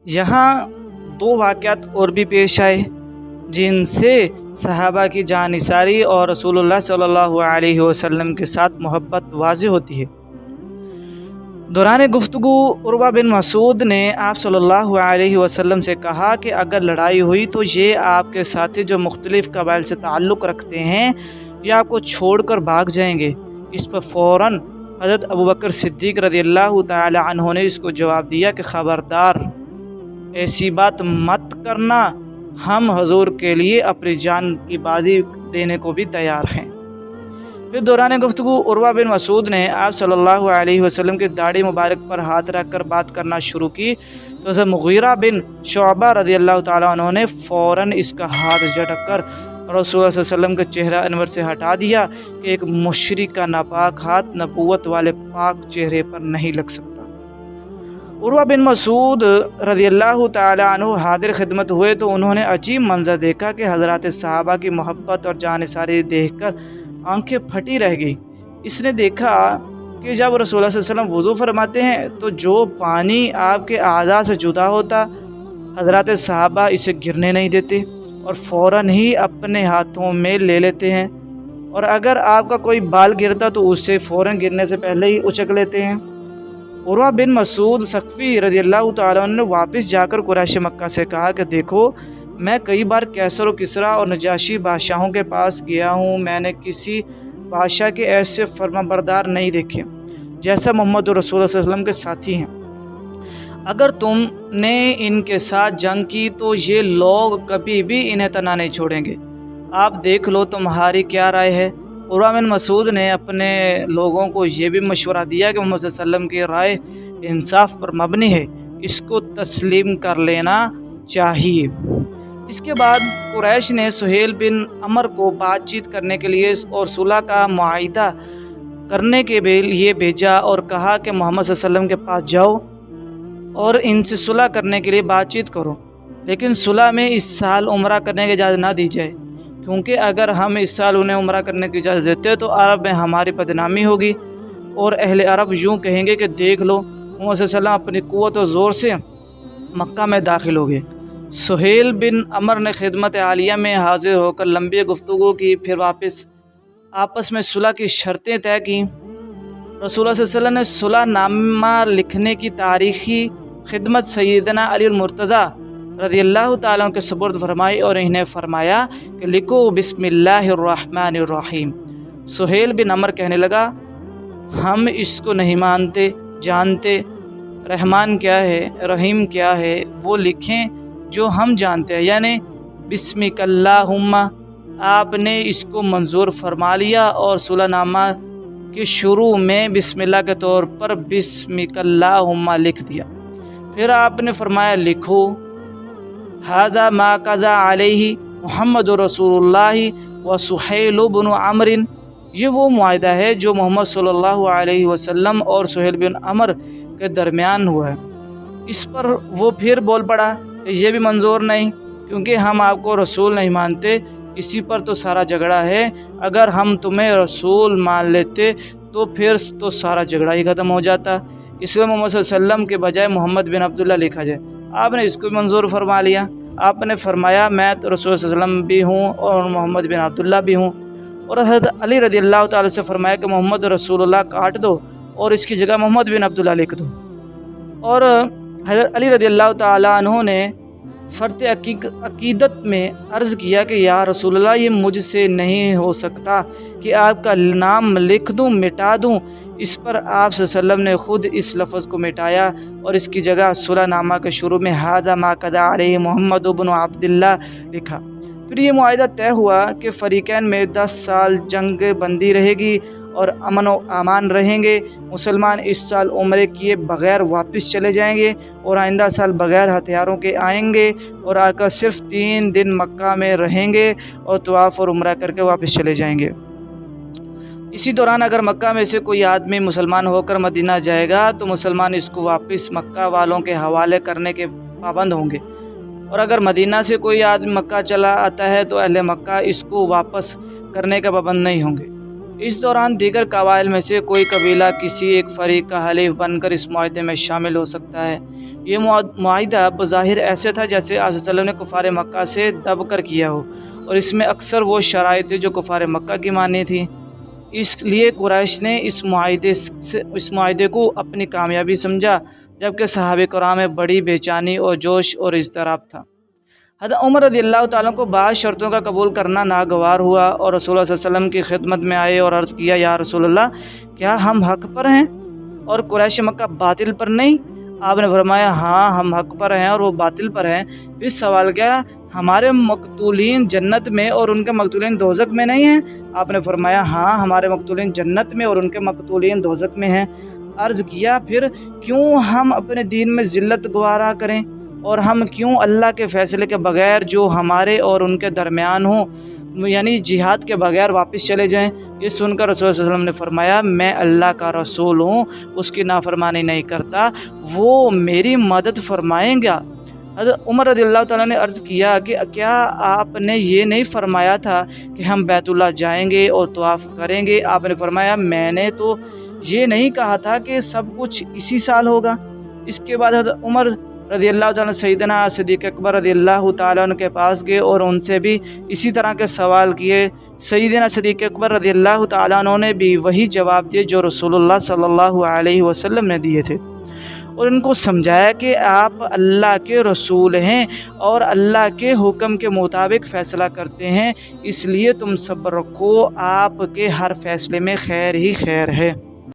यहाँ दो वाक़यात और भी पेश आए जिनसे सहाबा की जानिसारी और रसूलुल्लाह सल्लल्लाहु अलैहि वसल्लम के साथ मोहब्बत वाज़ेह होती है। दौरान गुफ्तगू उर्वा बिन मसूद ने आप सल्लल्लाहु अलैहि वसल्लम से कहा कि अगर लड़ाई हुई तो ये आपके साथी जो मुख्तलिफ़ कबाइल से ताल्लुक़ रखते हैं ये आपको छोड़कर भाग जाएंगे। इस पर फ़ौरन हज़रत अबू बकर सिद्दीक़ रज़ियल्लाहु ताला अन्हु ने इसको जवाब दिया कि ख़बरदार, ऐसी बात मत करना, हम हजूर के लिए अपनी जान की बाजी देने को भी तैयार हैं। फिर दौरान गुफ्तगू उर्वा बिन मसूद ने आप सल्लल्लाहु अलैहि वसल्लम की दाढ़ी मुबारक पर हाथ रख कर बात करना शुरू की तो हज़रत मुगीरा बिन शुअबा रज़ियल्लाहु ताला अन्हु ने फ़ौरन इसका हाथ झटक कर रसूलुल्लाह सल्लल्लाहु अलैहि वसल्लम के चेहरा अनवर से हटा दिया कि एक मुशरिक का नापाक हाथ नबूवत वाले पाक चेहरे पर नहीं लग सकता। उर्वा बिन मसूद रज़ियल्लाहु ताला अन्हु हाजिर खिदमत हुए तो उन्होंने अजीब मंजर देखा कि हज़रात सहाबा की मोहब्बत और जानिसारी देखकर आंखें फटी रह गई। इसने देखा कि जब रसूलुल्लाह सल्लल्लाहु अलैहि वसल्लम वज़ू फरमाते हैं तो जो पानी आपके आज़ा से जुदा होता, हज़रात सहाबा इसे गिरने नहीं देते और फ़ौरन ही अपने हाथों में ले लेते हैं, और अगर आपका कोई बाल गिरता तो उसे फ़ौरन गिरने से पहले ही उचक लेते हैं। उर्वा बिन मसूद सक़फ़ी रज़ियल्लाहु ताला अन्हु ने वापस जाकर कुरैश मक्का से कहा कि देखो, मैं कई बार कैसर और किसरा और नजाशी बादशाहों के पास गया हूँ, मैंने किसी बादशाह के ऐसे फर्माबरदार नहीं देखे जैसा मोहम्मद रसूलुल्लाह सल्लल्लाहु अलैहि वसल्लम के साथी हैं। अगर तुमने इनके साथ जंग की तो ये लोग कभी भी इन्हें तना नहीं छोड़ेंगे। आप देख लो तुम्हारी क्या राय है। उर्वा बिन मसूद ने अपने लोगों को ये भी मशवरा दिया कि मोहम्मद सल्लल्लाहु अलैहि वसल्लम की राय इंसाफ पर मबनी है, इसको तस्लीम कर लेना चाहिए। इसके बाद कुरैश ने सुहेल बिन अमर को बातचीत करने के लिए और सुलह का मुआहिदा करने के लिए भेजा और कहा कि मोहम्मद सल्लल्लाहु अलैहि वसल्लम के पास जाओ और इनसे सुलह करने के लिए बातचीत करो, लेकिन सुलह में इस साल उम्रा करने की इजाज़त ना दी जाए, क्योंकि अगर हम इस साल उन्हें उम्रा करने की इजाज़त देते तो अरब में हमारी बदनामी होगी और अहले अरब यूँ कहेंगे कि देख लो मोहम्मद सल्लल्लाहु अलैहि वसल्लम अपनी क़ुव्वत और ज़ोर से मक्का में दाखिल हो गए। सुहेल बिन अमर ने खिदमत आलिया में हाजिर होकर लंबी गुफ्तगू की, फिर वापस आपस में सुलह की शर्तें तय की। रसूलुल्लाह सल्लल्लाहु अलैहि वसल्लम ने सुलह नामा लिखने की तारीख़ी खिदमत सैयदना अली मुर्तज़ा रज़ियल्लाहु ताला के सुपुर्द फरमाई और इन्हें फरमाया कि लिखो बिस्मिल्लाहिर्रहमानिर्रहीम। सुहेल बिन अमर कहने लगा, हम इसको नहीं मानते जानते, रहमान क्या है रहीम क्या है वो लिखें जो हम जानते हैं, यानी बिस्मिकल्लाहुम्मा। आपने इसको मंजूर फरमा लिया और सुलहनामा के शुरू में बिस्मिल्लाह के तौर पर बिस्मिकल्लाहुम्मा लिख दिया। फिर आपने फरमाया लिखो हाज़ा मा कज़ा अलैहि मुहम्मद रसूलुल्लाह व सुहैल बिन अमर। ये वो मुआहिदा है जो मोहम्मद सल्लल्लाहु अलैहि वसल्लम और सुहैल बिन अमर के दरमियान हुआ है। इस पर वो फिर बोल पड़ा, ये भी मंजूर नहीं, क्योंकि हम आपको रसूल नहीं मानते। इसी पर तो सारा झगड़ा है। अगर हम तुम्हें रसूल मान लेते तो फिर तो सारा झगड़ा ही ख़त्म हो जाता। इसलिए मोहम्मद सल्लल्लाहु अलैहि वसल्लम के बजाय मोहम्मद बिन अब्दुल्ला लिखा जाए। आपने इसको भी मंजूर फरमा लिया। आपने फरमाया मैं तो रसूल सल्लल्लाहु अलैहि वसल्लम भी हूँ और मोहम्मद बिन अब्दुल्ला भी हूँ। और हज़रत अली रज़ियल्लाहु ताला से फरमाया कि मोहम्मद रसूलुल्लाह काट दो और इसकी जगह मोहम्मद बिन अब्दुल्ला लिख दो। और हज़रत अली रज़ियल्लाहु ताला अन्हु ने फ़र्त अकीदत में अर्ज़ किया कि या रसूलल्लाह, ये मुझसे नहीं हो सकता कि आपका नाम लिख दूँ मिटा दूँ। इस पर आप सल्लल्लाहु अलैहि वसल्लम ने ख़ुद इस लफ्ज़ को मिटाया और इसकी जगह सुलहनामा के शुरू में हाज़ा मा कज़ा अलैहि मुहम्मद बिन अब्दुल्लाह लिखा। फिर ये मुआहिदा तय हुआ कि फ़रीक़ैन में 10 साल जंग बंदी रहेगी और अमन व अमान रहेंगे। मुसलमान इस साल उम्रे किए बग़ैर वापस चले जाएंगे और आइंदा साल बग़ैर हथियारों के आएंगे और आकर सिर्फ़ 3 दिन मक्का में रहेंगे और तवाफ़ और उम्रा करके वापस चले जाएंगे। इसी दौरान अगर मक्का में से कोई आदमी मुसलमान होकर मदीना जाएगा तो मुसलमान इसको वापस मक्का वालों के हवाले करने के पाबंद होंगे, और अगर मदीना से कोई आदमी मक्का चला आता है तो अहले मक्का इसको वापस करने का पाबंद नहीं होंगे। इस दौरान दीगर कबाइल में से कोई कबीला किसी एक फ़रीक़ का हलीफ बनकर इस मुआहदे में शामिल हो सकता है। یہ معاہدہ بظاہر ایسے تھا جیسے آپ صلی اللہ علیہ وسلم نے کفار مکہ سے دب کر کیا ہو، اور اس میں اکثر وہ شرائط تھے جو کفار مکہ کی مانی تھی۔ اس لیے قریش نے اس معاہدے کو اپنی کامیابی سمجھا، جبکہ صحابہ کرام میں بڑی بے چینی اور جوش اور اضطراب تھا۔ حضرت عمر رضی اللہ تعالیٰ کو بعض شرطوں کا قبول کرنا ناگوار ہوا، اور رسول اللہ صلی اللہ علیہ وسلم کی خدمت میں آئے اور عرض کیا، یا رسول اللہ، کیا ہم حق پر ہیں اور قریش مکہ باطل پر نہیں؟ آپ نے فرمایا، ہاں ہم حق پر ہیں اور وہ باطل پر ہیں۔ پھر سوال کیا، ہمارے مقتولین جنت میں اور ان کے مقتولین دوزخ میں نہیں ہیں؟ آپ نے فرمایا، ہاں ہمارے مقتولین جنت میں اور ان کے مقتولین دوزخ میں ہیں۔ عرض کیا، پھر کیوں ہم اپنے دین میں ذلت گوارا کریں، اور ہم کیوں اللہ کے فیصلے کے بغیر جو ہمارے اور ان کے درمیان ہوں، یعنی جہاد کے بغیر واپس چلے جائیں؟ یہ سن کر رسول صلی اللہ علیہ وسلم نے فرمایا، میں اللہ کا رسول ہوں، اس کی نافرمانی نہیں کرتا، وہ میری مدد فرمائیں گا۔ حضرت عمر رضی اللہ تعالیٰ نے عرض کیا کہ کیا آپ نے یہ نہیں فرمایا تھا کہ ہم بیت اللہ جائیں گے اور طواف کریں گے؟ آپ نے فرمایا، میں نے تو یہ نہیں کہا تھا کہ سب کچھ اسی سال ہوگا۔ اس کے بعد حضرت عمر رضی اللہ تعالیٰ سیدنا صدیق اکبر رضی اللہ تعالیٰ عنہ کے پاس گئے اور ان سے بھی اسی طرح کے سوال کیے۔ سیدنا صدیق اکبر رضی اللہ تعالیٰ عنہ نے بھی وہی جواب دیے جو رسول اللہ صلی اللہ علیہ وسلم نے دیے تھے، اور ان کو سمجھایا کہ آپ اللہ کے رسول ہیں اور اللہ کے حکم کے مطابق فیصلہ کرتے ہیں، اس لیے تم صبر رکھو، آپ کے ہر فیصلے میں خیر ہی خیر ہے۔